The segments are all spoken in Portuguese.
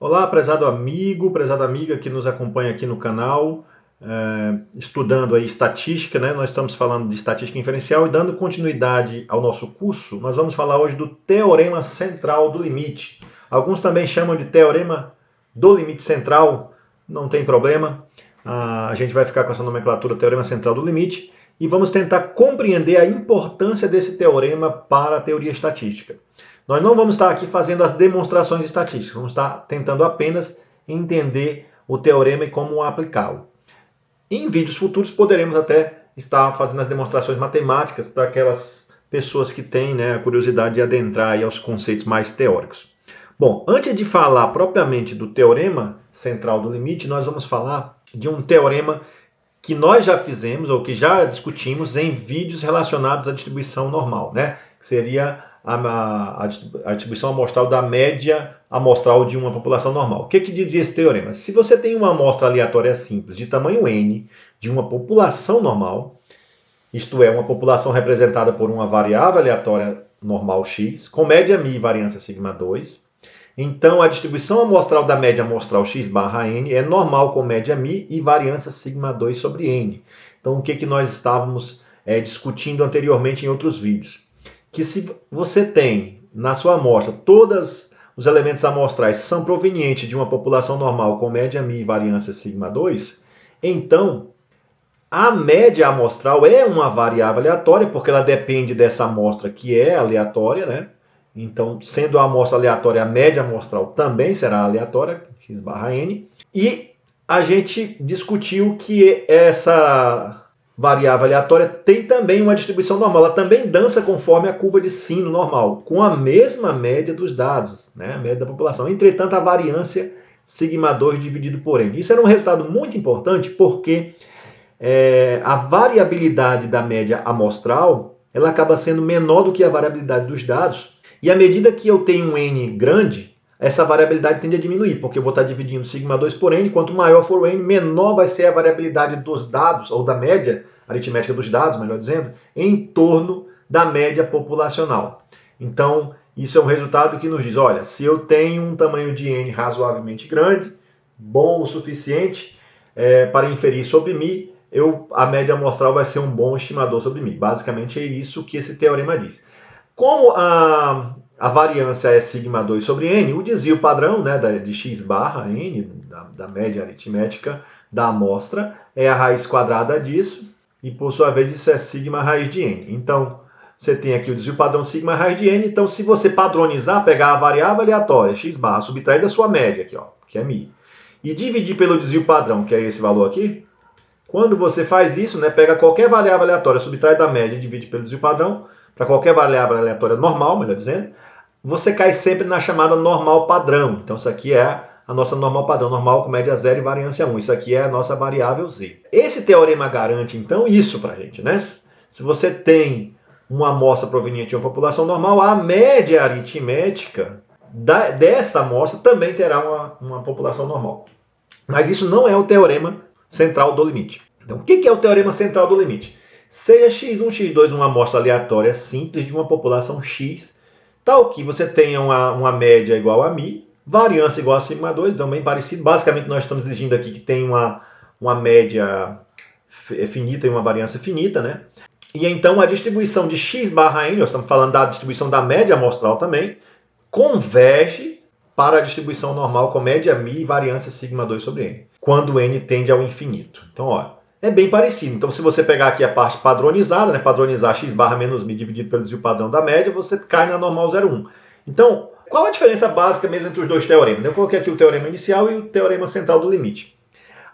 Olá, prezado amigo, prezada amiga que nos acompanha aqui no canal, estudando aí estatística, né? Nós estamos falando de estatística inferencial e dando continuidade ao nosso curso, nós vamos falar hoje do teorema central do limite. Alguns também chamam de teorema do limite central, não tem problema. A gente vai ficar com essa nomenclatura teorema central do limite e vamos tentar compreender a importância desse teorema para a teoria estatística. Nós não vamos estar aqui fazendo as demonstrações estatísticas, vamos estar tentando apenas entender o teorema e como aplicá-lo. Em vídeos futuros poderemos até estar fazendo as demonstrações matemáticas para aquelas pessoas que têm a curiosidade de adentrar aí aos conceitos mais teóricos. Bom, antes de falar propriamente do teorema central do limite, nós vamos falar de um teorema que nós já fizemos ou que já discutimos em vídeos relacionados à distribuição normal, né? Que seria a distribuição amostral da média amostral de uma população normal. O que dizia esse teorema? Se você tem uma amostra aleatória simples de tamanho n de uma população normal, isto é, uma população representada por uma variável aleatória normal x, com média μ e variância σ2, então a distribuição amostral da média amostral x barra n é normal com média μ e variância σ2 sobre n. Então o que nós estávamos discutindo anteriormente em outros vídeos? Que se você tem na sua amostra todos os elementos amostrais são provenientes de uma população normal com média μ e variância σ2, então a média amostral é uma variável aleatória, porque ela depende dessa amostra que é aleatória, né? Então, sendo a amostra aleatória, a média amostral também será aleatória, x barra n. E a gente discutiu que essa variável aleatória tem também uma distribuição normal. Ela também dança conforme a curva de sino normal, com a mesma média dos dados, né? A média da população. Entretanto, a variância σ2 dividido por n. Isso era um resultado muito importante porque a variabilidade da média amostral ela acaba sendo menor do que a variabilidade dos dados. E à medida que eu tenho um n grande, essa variabilidade tende a diminuir, porque eu vou estar dividindo σ2 por n, quanto maior for o n, menor vai ser a variabilidade dos dados, ou da média aritmética dos dados, melhor dizendo, em torno da média populacional. Então, isso é um resultado que nos diz, olha, se eu tenho um tamanho de n razoavelmente grande, bom o suficiente para inferir sobre μ, a média amostral vai ser um bom estimador sobre μ. Basicamente é isso que esse teorema diz. Como a variância é σ2 sobre n, o desvio padrão de x barra n, da média aritmética da amostra, é a raiz quadrada disso, e por sua vez isso é sigma raiz de n. Então, você tem aqui o desvio padrão sigma raiz de n, então se você padronizar, pegar a variável aleatória x barra, subtrair da sua média aqui, ó, que é μ, e dividir pelo desvio padrão, que é esse valor aqui, quando você faz isso, pega qualquer variável aleatória, subtrai da média e divide pelo desvio padrão, para qualquer variável aleatória normal, melhor dizendo, você cai sempre na chamada normal padrão. Então, isso aqui é a nossa normal padrão, normal com média 0 e variância 1. Isso aqui é a nossa variável z. Esse teorema garante, então, isso para a gente, né? Se você tem uma amostra proveniente de uma população normal, a média aritmética dessa amostra também terá uma população normal. Mas isso não é o teorema central do limite. Então, o que é o teorema central do limite? Seja x1, x2 uma amostra aleatória simples de uma população x, tal que você tenha uma média igual a μ, variância igual a σ2, então bem parecido. Basicamente, nós estamos exigindo aqui que tenha uma média finita e uma variância finita, né? E então a distribuição de x barra n, nós estamos falando da distribuição da média amostral também, converge para a distribuição normal com média μ e variância σ2 sobre n, quando n tende ao infinito. Então, olha, é bem parecido. Então, se você pegar aqui a parte padronizada, padronizar x barra menos μ dividido pelo desvio padrão da média, você cai na normal 0,1. Então, qual a diferença básica mesmo entre os dois teoremas? Eu coloquei aqui o teorema inicial e o teorema central do limite.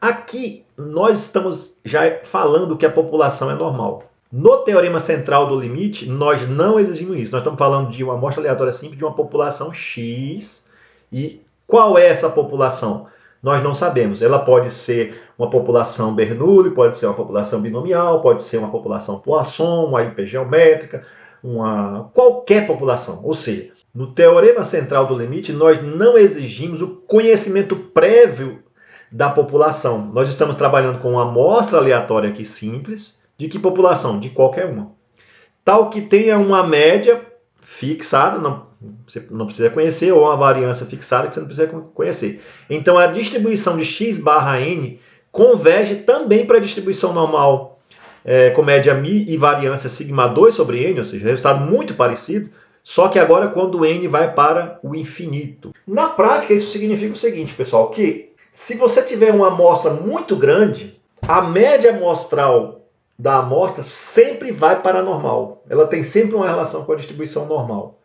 Aqui, nós estamos já falando que a população é normal. No teorema central do limite, nós não exigimos isso. Nós estamos falando de uma amostra aleatória simples de uma população x. E qual é essa população? Nós não sabemos. Ela pode ser uma população Bernoulli, pode ser uma população binomial, pode ser uma população Poisson, uma IP geométrica, qualquer população. Ou seja, no teorema central do limite, nós não exigimos o conhecimento prévio da população. Nós estamos trabalhando com uma amostra aleatória aqui simples. De que população? De qualquer uma. Tal que tenha uma média fixada, você não precisa conhecer, ou uma variância fixada que você não precisa conhecer. Então a distribuição de x barra n converge também para a distribuição normal com média μ e variância sigma 2 sobre n, ou seja, resultado muito parecido, só que agora quando n vai para o infinito. Na prática, isso significa o seguinte, pessoal, que se você tiver uma amostra muito grande, a média amostral da amostra sempre vai para a normal. Ela tem sempre uma relação com a distribuição normal.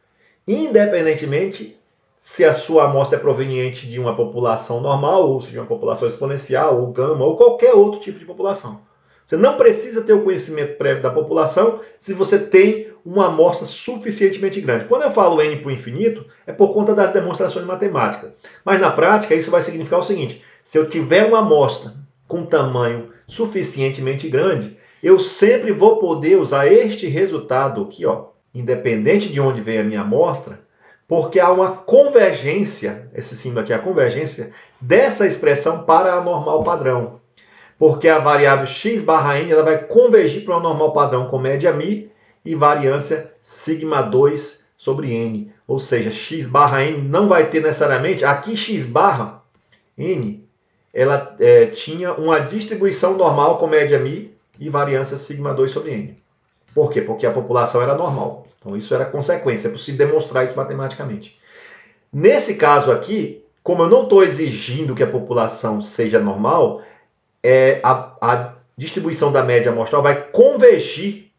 Independentemente se a sua amostra é proveniente de uma população normal, ou de uma população exponencial, ou gama, ou qualquer outro tipo de população. Você não precisa ter o conhecimento prévio da população se você tem uma amostra suficientemente grande. Quando eu falo n para o infinito, é por conta das demonstrações matemáticas. Mas na prática, isso vai significar o seguinte: se eu tiver uma amostra com tamanho suficientemente grande, eu sempre vou poder usar este resultado aqui, ó, independente de onde vem a minha amostra, porque há uma convergência, esse símbolo aqui é a convergência, dessa expressão para a normal padrão. Porque a variável x barra n ela vai convergir para uma normal padrão com média μ e variância sigma 2 sobre n. Ou seja, x barra n não vai ter necessariamente... Aqui x barra n ela tinha uma distribuição normal com média μ e variância sigma 2 sobre n. Por quê? Porque a população era normal. Então isso era consequência, é possível demonstrar isso matematicamente. Nesse caso aqui, como eu não estou exigindo que a população seja normal, a distribuição da média amostral vai convergir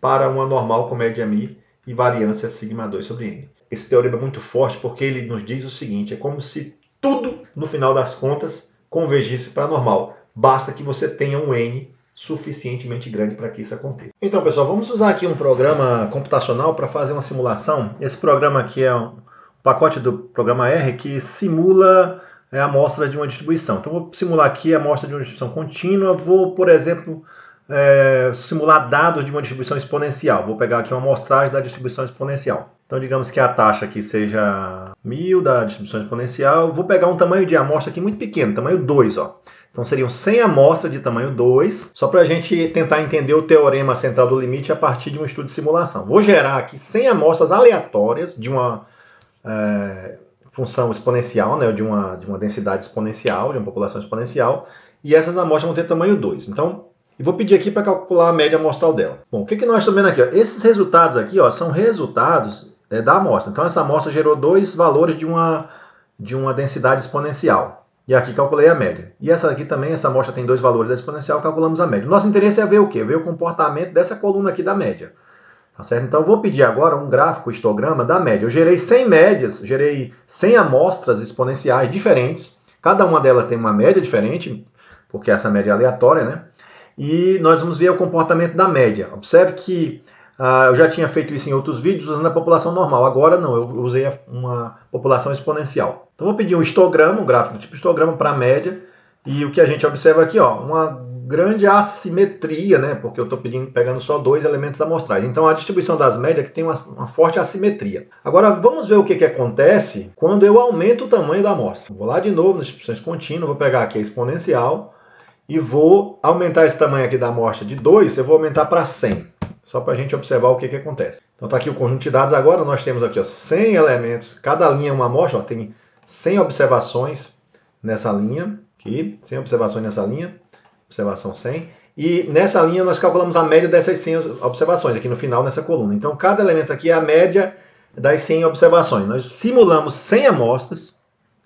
para uma normal com média μ e variância sigma 2 sobre n. Esse teorema é muito forte porque ele nos diz o seguinte: é como se tudo, no final das contas, convergisse para a normal. Basta que você tenha um n suficientemente grande para que isso aconteça. Então, pessoal, vamos usar aqui um programa computacional para fazer uma simulação. Esse programa aqui é um pacote do programa R que simula a amostra de uma distribuição. Então, vou simular aqui a amostra de uma distribuição contínua. Vou, por exemplo, simular dados de uma distribuição exponencial. Vou pegar aqui uma amostragem da distribuição exponencial. Então, digamos que a taxa aqui seja 1000 da distribuição exponencial. Vou pegar um tamanho de amostra aqui muito pequeno, tamanho 2, ó. Então seriam 100 amostras de tamanho 2, só para a gente tentar entender o teorema central do limite a partir de um estudo de simulação. Vou gerar aqui 100 amostras aleatórias de uma função exponencial, né, de uma densidade exponencial, de uma população exponencial, e essas amostras vão ter tamanho 2. Então, eu vou pedir aqui para calcular a média amostral dela. Bom, o que nós estamos vendo aqui? Ó? Esses resultados aqui, ó, são resultados da amostra. Então, essa amostra gerou dois valores de uma densidade exponencial. E aqui calculei a média. E essa aqui também, essa amostra tem dois valores da exponencial, calculamos a média. Nosso interesse é ver o quê? Ver o comportamento dessa coluna aqui da média. Tá certo? Então eu vou pedir agora um gráfico, histograma da média. Eu gerei 100 médias, gerei 100 amostras exponenciais diferentes. Cada uma delas tem uma média diferente, porque essa média é aleatória, né? E nós vamos ver o comportamento da média. Observe que eu já tinha feito isso em outros vídeos usando a população normal. Agora não, eu usei uma população exponencial. Então vou pedir um histograma, um gráfico do tipo histograma para a média. E o que a gente observa aqui, ó, uma grande assimetria, né? Porque eu estou pegando só dois elementos amostrais. Então a distribuição das médias que tem uma forte assimetria. Agora vamos ver o que acontece quando eu aumento o tamanho da amostra. Vou lá de novo nas distribuições contínuas, vou pegar aqui a exponencial e vou aumentar esse tamanho aqui da amostra de 2, eu vou aumentar para 100. Só para a gente observar o que acontece. Então está aqui o conjunto de dados agora, nós temos aqui ó, 100 elementos, cada linha é uma amostra, ó, tem 100 observações nessa linha, aqui, 100 observações nessa linha, observação 100, e nessa linha nós calculamos a média dessas 100 observações, aqui no final nessa coluna. Então cada elemento aqui é a média das 100 observações. Nós simulamos 100 amostras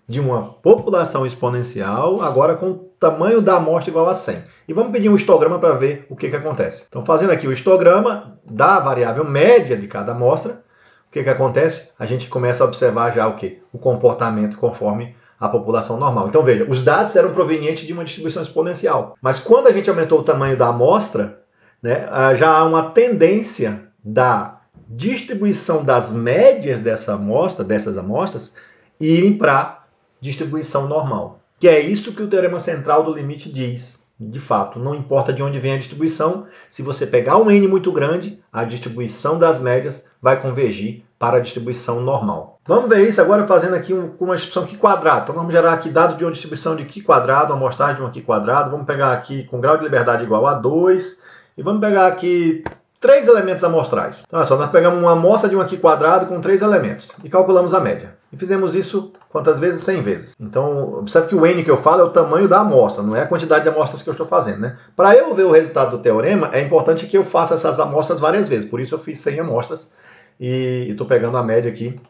de uma população exponencial, agora com o tamanho da amostra igual a 100. E vamos pedir um histograma para ver o que acontece. Então, fazendo aqui o histograma da variável média de cada amostra, o que acontece? A gente começa a observar já o quê? O comportamento conforme a população normal. Então, veja, os dados eram provenientes de uma distribuição exponencial. Mas quando a gente aumentou o tamanho da amostra, né, já há uma tendência da distribuição das médias dessas amostras, irem para distribuição normal. Que é isso que o teorema central do limite diz. De fato, não importa de onde vem a distribuição, se você pegar um n muito grande, a distribuição das médias vai convergir para a distribuição normal. Vamos ver isso agora fazendo aqui com uma distribuição Q quadrado. Então vamos gerar aqui dados de uma distribuição de Q quadrado, uma amostragem de uma Q quadrado. Vamos pegar aqui com grau de liberdade igual a 2 e vamos pegar aqui 3 elementos amostrais. Então, olha só, nós pegamos uma amostra de um aqui quadrado com 3 elementos e calculamos a média. E fizemos isso quantas vezes? 100 vezes. Então, observe que o N que eu falo é o tamanho da amostra, não é a quantidade de amostras que eu estou fazendo, né? Para eu ver o resultado do teorema, é importante que eu faça essas amostras várias vezes. Por isso eu fiz 100 amostras e estou pegando a média aqui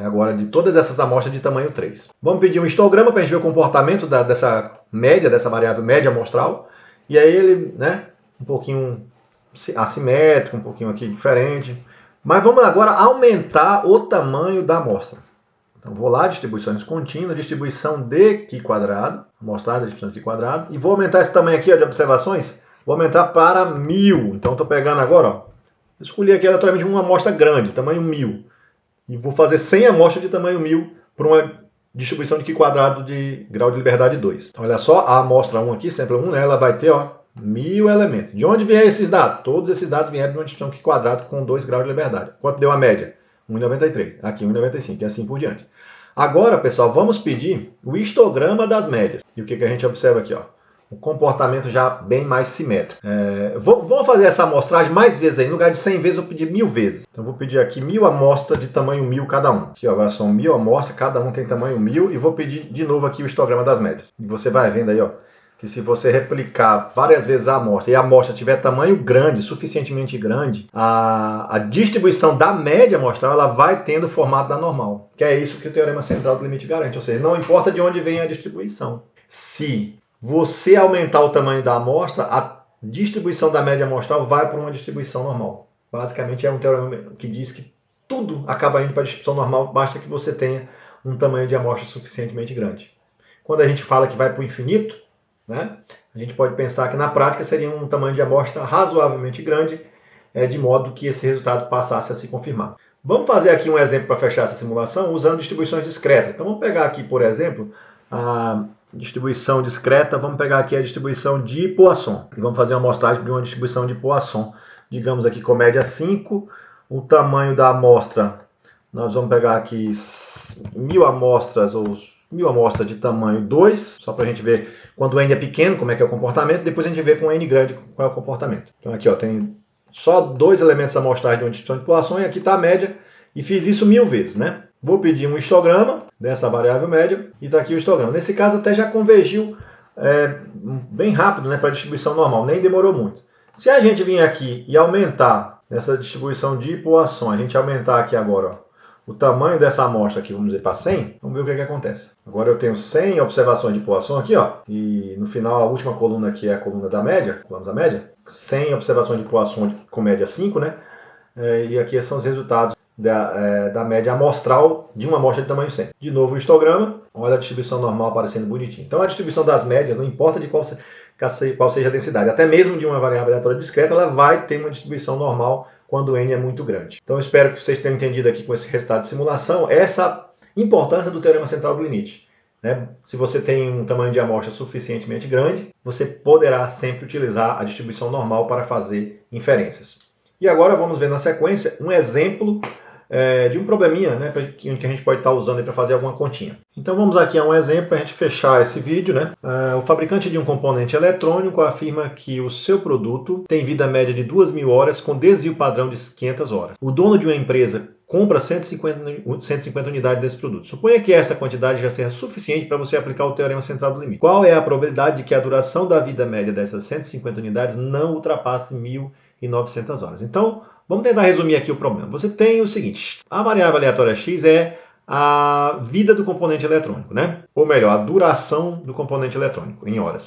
agora de todas essas amostras de tamanho 3. Vamos pedir um histograma para a gente ver o comportamento dessa média, dessa variável média amostral. E aí ele, né, um pouquinho assimétrico, um pouquinho aqui diferente. Mas vamos agora aumentar o tamanho da amostra. Então vou lá, distribuições contínuas, distribuição de Q quadrado, amostragem da distribuição de Q quadrado, e vou aumentar esse tamanho aqui ó, de observações, vou aumentar para 1000. Então estou pegando agora, ó, escolhi aqui aleatoriamente uma amostra grande, tamanho 1000. E vou fazer 100 amostras de tamanho 1000 para uma distribuição de Q quadrado de grau de liberdade 2. Então, olha só, a amostra 1 aqui, sample 1, né, ela vai ter ó, 1000 elementos. De onde vieram esses dados? Todos esses dados vieram de uma distribuição Q quadrado com 2 graus de liberdade. Quanto deu a média? 1,93. Aqui 1,95 e assim por diante. Agora, pessoal, vamos pedir o histograma das médias. E o que a gente observa aqui? Ó? O comportamento já bem mais simétrico. Vamos fazer essa amostragem mais vezes aí. No lugar de 100 vezes, eu vou pedir 1000 vezes. Então, eu vou pedir aqui 1000 amostras de tamanho 1000 cada um. Aqui, ó, agora são 1000 amostras, cada um tem tamanho 1000. E vou pedir de novo aqui o histograma das médias. E você vai vendo aí, ó, que se você replicar várias vezes a amostra e a amostra tiver tamanho grande, suficientemente grande, a distribuição da média amostral ela vai tendo o formato da normal. Que é isso que o teorema central do limite garante. Ou seja, não importa de onde vem a distribuição. Se você aumentar o tamanho da amostra, a distribuição da média amostral vai para uma distribuição normal. Basicamente é um teorema que diz que tudo acaba indo para a distribuição normal, basta que você tenha um tamanho de amostra suficientemente grande. Quando a gente fala que vai para o infinito, né, a gente pode pensar que na prática seria um tamanho de amostra razoavelmente grande, de modo que esse resultado passasse a se confirmar. Vamos fazer aqui um exemplo para fechar essa simulação usando distribuições discretas. Então vamos pegar aqui, por exemplo, a distribuição discreta, vamos pegar aqui a distribuição de Poisson. E vamos fazer uma amostragem de uma distribuição de Poisson. Digamos aqui com média 5, o tamanho da amostra, nós vamos pegar aqui 1000 amostras ou 1000 amostras de tamanho 2, só para a gente ver quando o N é pequeno, como é que é o comportamento, depois a gente vê com o N grande qual é o comportamento. Então aqui ó, tem só 2 elementos amostrais de uma distribuição de Poisson e aqui está a média, e fiz isso 1000 vezes, né? Vou pedir um histograma dessa variável média e está aqui o histograma. Nesse caso até já convergiu bem rápido, né, para a distribuição normal, nem demorou muito. Se a gente vir aqui e aumentar nessa distribuição de Poisson, a gente aumentar aqui agora ó, o tamanho dessa amostra aqui, vamos dizer, para 100, vamos ver o que acontece. Agora eu tenho 100 observações de Poisson aqui, ó, e no final a última coluna aqui é a coluna da média, 100 observações de Poisson com média 5, né, e aqui são os resultados da média amostral de uma amostra de tamanho 100. De novo o histograma, olha a distribuição normal aparecendo bonitinho. Então a distribuição das médias, não importa de qual seja a densidade, até mesmo de uma variável aleatória discreta, ela vai ter uma distribuição normal quando o N é muito grande. Então eu espero que vocês tenham entendido aqui com esse resultado de simulação essa importância do teorema central do limite. Né? Se você tem um tamanho de amostra suficientemente grande, você poderá sempre utilizar a distribuição normal para fazer inferências. E agora vamos ver na sequência um exemplo de um probleminha, né, que a gente pode estar usando para fazer alguma continha. Então vamos aqui a um exemplo para a gente fechar esse vídeo. Né? O fabricante de um componente eletrônico afirma que o seu produto tem vida média de 2.000 horas com desvio padrão de 500 horas. O dono de uma empresa compra 150 unidades desse produto. Suponha que essa quantidade já seja suficiente para você aplicar o teorema central do limite. Qual é a probabilidade de que a duração da vida média dessas 150 unidades não ultrapasse 1.900 horas? Então, vamos tentar resumir aqui o problema. Você tem o seguinte, a variável aleatória x é a vida do componente eletrônico, né? Ou melhor, a duração do componente eletrônico em horas.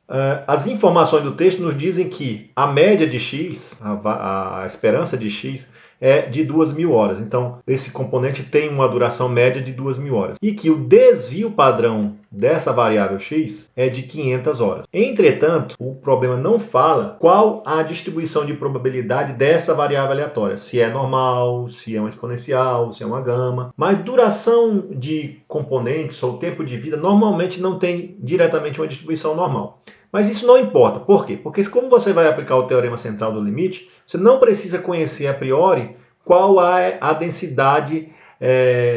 As informações do texto nos dizem que a média de x, a esperança de x, é de 2.000 horas. Então, esse componente tem uma duração média de 2.000 horas. E que o desvio padrão dessa variável x é de 500 horas. Entretanto, o problema não fala qual a distribuição de probabilidade dessa variável aleatória. Se é normal, se é uma exponencial, se é uma gama. Mas duração de componentes ou tempo de vida normalmente não tem diretamente uma distribuição normal. Mas isso não importa. Por quê? Porque como você vai aplicar o teorema central do limite, você não precisa conhecer a priori qual é a densidade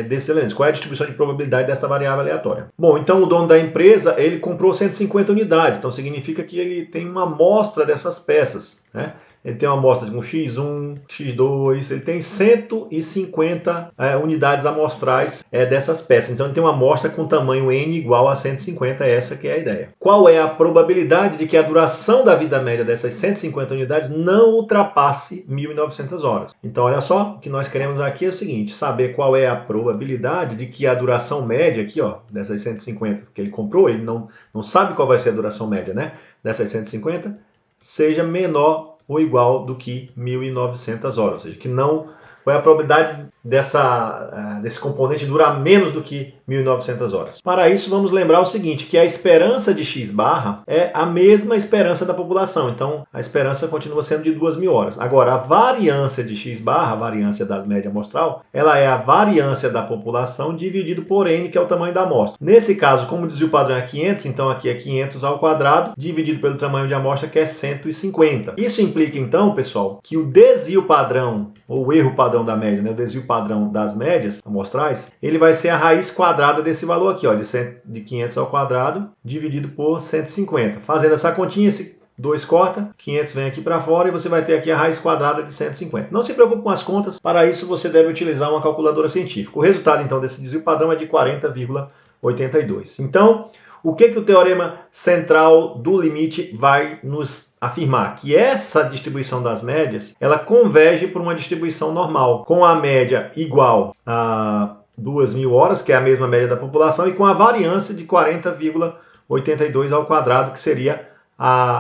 desses elementos, qual é a distribuição de probabilidade dessa variável aleatória. Bom, então o dono da empresa, ele comprou 150 unidades, então significa que ele tem uma amostra dessas peças, né? ele tem uma amostra com x1, x2, ele tem 150 unidades amostrais dessas peças. Então ele tem uma amostra com tamanho N igual a 150, essa que é a ideia. Qual é a probabilidade de que a duração da vida média dessas 150 unidades não ultrapasse 1.900 horas? Então olha só, o que nós queremos aqui é o seguinte, saber qual é a probabilidade de que a duração média aqui, ó, dessas 150 que ele comprou, ele não sabe qual vai ser a duração média, né, dessas 150, seja menor ou igual do que 1.900 horas, ou seja, que não, qual é a probabilidade desse componente durar menos do que 1.900 horas. Para isso, vamos lembrar o seguinte, que a esperança de x barra é a mesma esperança da população, então a esperança continua sendo de 2.000 horas. Agora, a variância de x barra, a variância da média amostral, ela é a variância da população dividido por n, que é o tamanho da amostra. Nesse caso, como o desvio padrão é 500, então aqui é 500 ao quadrado, dividido pelo tamanho de amostra, que é 150. Isso implica, então, pessoal, que o desvio padrão, ou o erro padrão da média, né, o desvio padrão das médias amostrais, ele vai ser a raiz quadrada desse valor aqui, ó, de 500 ao quadrado, dividido por 150. Fazendo essa continha, esse 2 corta, 500 vem aqui para fora e você vai ter aqui a raiz quadrada de 150. Não se preocupe com as contas, para isso você deve utilizar uma calculadora científica. O resultado, então, desse desvio padrão é de 40,82. Então, o que o teorema central do limite vai nos afirmar? Que essa distribuição das médias, ela converge para uma distribuição normal, com a média igual a 2.000 horas, que é a mesma média da população, e com a variância de 40,82 ao quadrado, que seria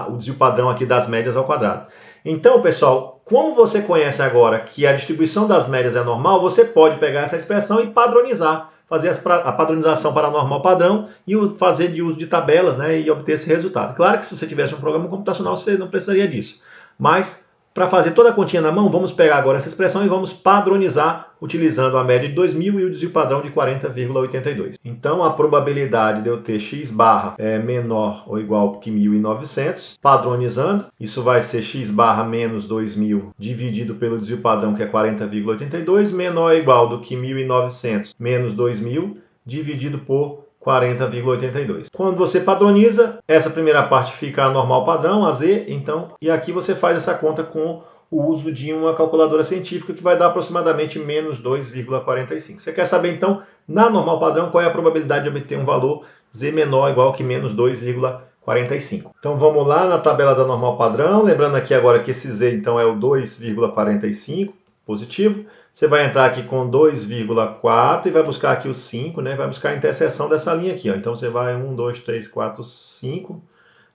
o desvio padrão aqui das médias ao quadrado. Então, pessoal, como você conhece agora que a distribuição das médias é normal, você pode pegar essa expressão e padronizar, fazer a padronização para normal padrão e fazer de uso de tabelas, né, e obter esse resultado. Claro que se você tivesse um programa computacional, você não precisaria disso. Mas, para fazer toda a continha na mão, vamos pegar agora essa expressão e vamos padronizar utilizando a média de 2.000 e o desvio padrão de 40,82. Então, a probabilidade de eu ter x barra menor ou igual que 1.900, padronizando, isso vai ser x barra menos 2.000 dividido pelo desvio padrão, que é 40,82, menor ou igual do que 1.900 menos 2.000 dividido por 40,82. Quando você padroniza, essa primeira parte fica a normal padrão, a z, então, e aqui você faz essa conta com o uso de uma calculadora científica que vai dar aproximadamente menos 2,45. Você quer saber, então, na normal padrão, qual é a probabilidade de obter um valor z menor ou igual que menos 2,45. Então, vamos lá na tabela da normal padrão, lembrando aqui agora que esse z, então, é o 2,45, positivo. Você vai entrar aqui com 2,4 e vai buscar aqui o 5, né? Vai buscar a interseção dessa linha aqui, ó. Então, você vai 1, 2, 3, 4, 5.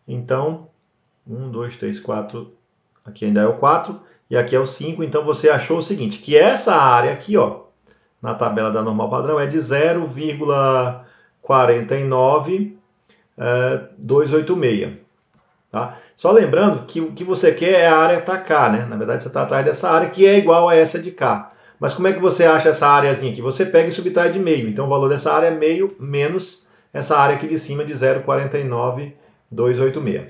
Então, 1, 2, 3, 4, aqui ainda é o 4 e aqui é o 5. Então, você achou o seguinte, que essa área aqui, ó, na tabela da normal padrão, é de 0,49286. Tá? Só lembrando que o que você quer é a área para cá, né? Na verdade, você está atrás dessa área que é igual a essa de cá. Mas como é que você acha essa áreazinha aqui? Você pega e subtrai de meio. Então, o valor dessa área é meio menos essa área aqui de cima de 0,49286.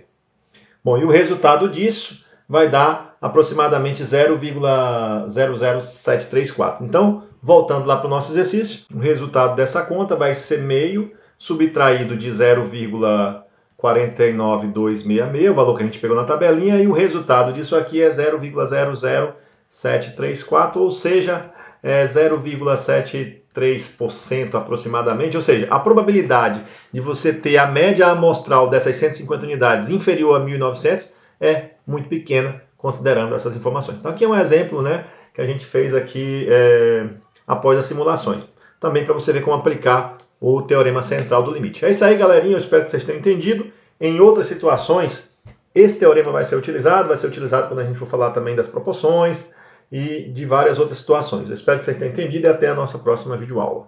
Bom, e o resultado disso vai dar aproximadamente 0,00734. Então, voltando lá para o nosso exercício, o resultado dessa conta vai ser meio subtraído de 0,49266, o valor que a gente pegou na tabelinha, e o resultado disso aqui é 0,00734, ou seja, 0,73% aproximadamente, ou seja, a probabilidade de você ter a média amostral dessas 150 unidades inferior a 1.900 é muito pequena, considerando essas informações. Então aqui é um exemplo, né, que a gente fez aqui após as simulações. Também para você ver como aplicar o teorema central do limite. É isso aí, galerinha, eu espero que vocês tenham entendido. Em outras situações, esse teorema vai ser utilizado quando a gente for falar também das proporções e de várias outras situações. Eu espero que vocês tenham entendido e até a nossa próxima videoaula.